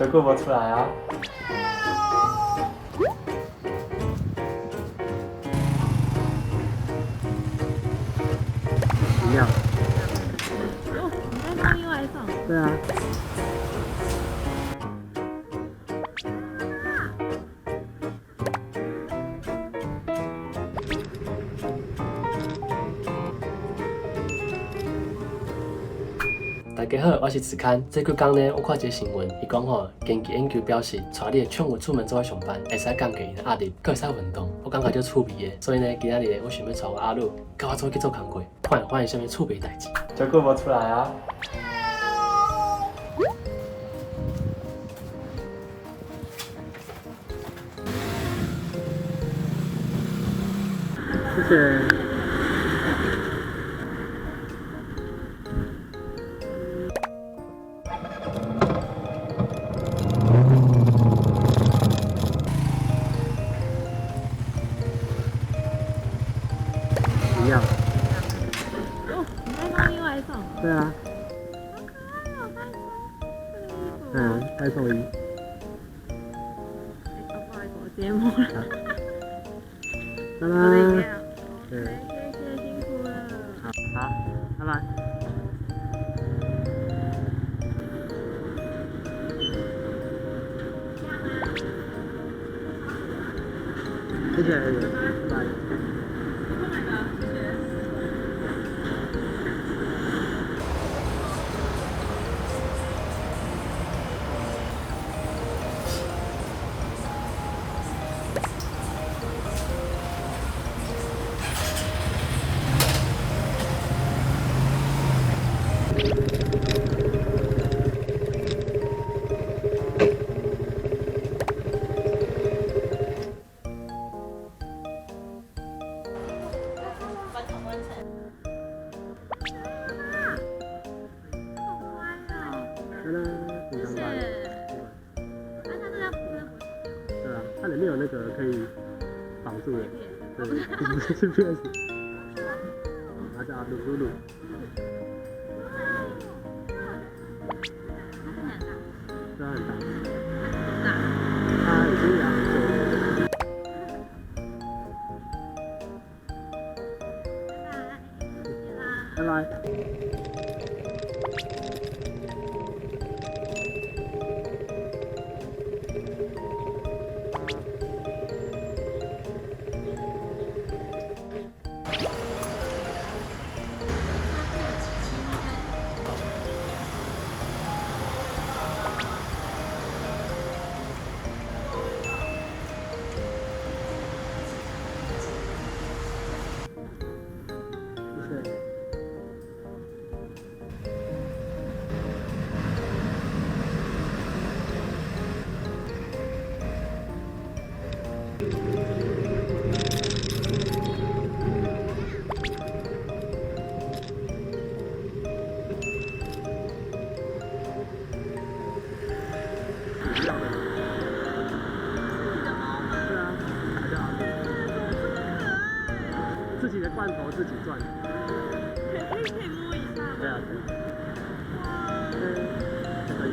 就顾不出来啊。一样。哦，你在放意外送？对啊。大家好，我是子康。这几天呢，我看一个新闻，伊讲吼，根据研究表示，带你的宠物出门做上班，会使降低伊的压力，佫会使运动。我感觉就趣味的，所以呢，今仔日我想要带我阿鲁，甲我做去做工课，看发现什么趣味代志。就顾无出来啊。谢谢。一样。哦，你在放意外送？对啊。好可爱哦，拜托。嗯，再送一。不好意思，我直接摸了。拜我的饮拜。料。对。谢谢，辛苦了。好，拜拜。谢谢，拜拜。对啊，它里面有那个可以绑住的，对，不是 GPS。它叫鲁鲁鲁。对啊，很大。它已经2岁了。拜拜。谢谢。一样的。对啊，打掉阿鲁。自己的罐头自己赚。可以摸一下吗？对啊，可以。可以。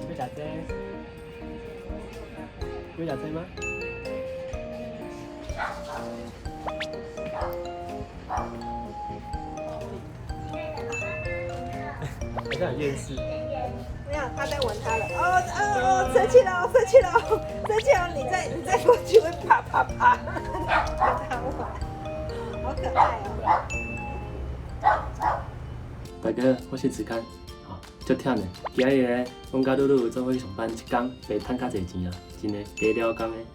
你要吃这？你要吃这吗？好像很厌世。没有，他在闻它了。哦，生气了，生气了，生气了！你再过去会啪啪啪，跟他玩，好可爱哦。大家好，我是子康。吼，足忝的。今日咧，阮甲露露做伙去上班，一工袂趁较侪钱啊，真诶，加了工诶。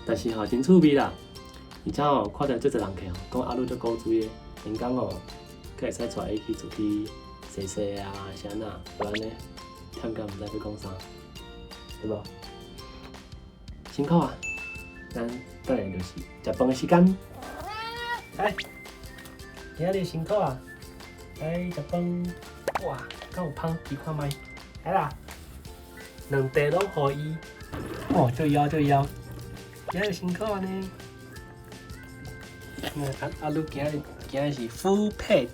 但是吼真趣味啦，而且吼看到足侪人客吼，讲阿露足古锥诶，因讲吼，佮会使带伊去出去踅踅啊，是安那，不然呢，忝到毋知要讲啥，对无？辛苦啊！咱等下就是食饭诶时间。来，今日辛苦啊！来食饭。哇，敢有芳，去看麦。来啦！两地拢可以。哦，就腰，今日辛苦呢。阿鲁今日是 full pad。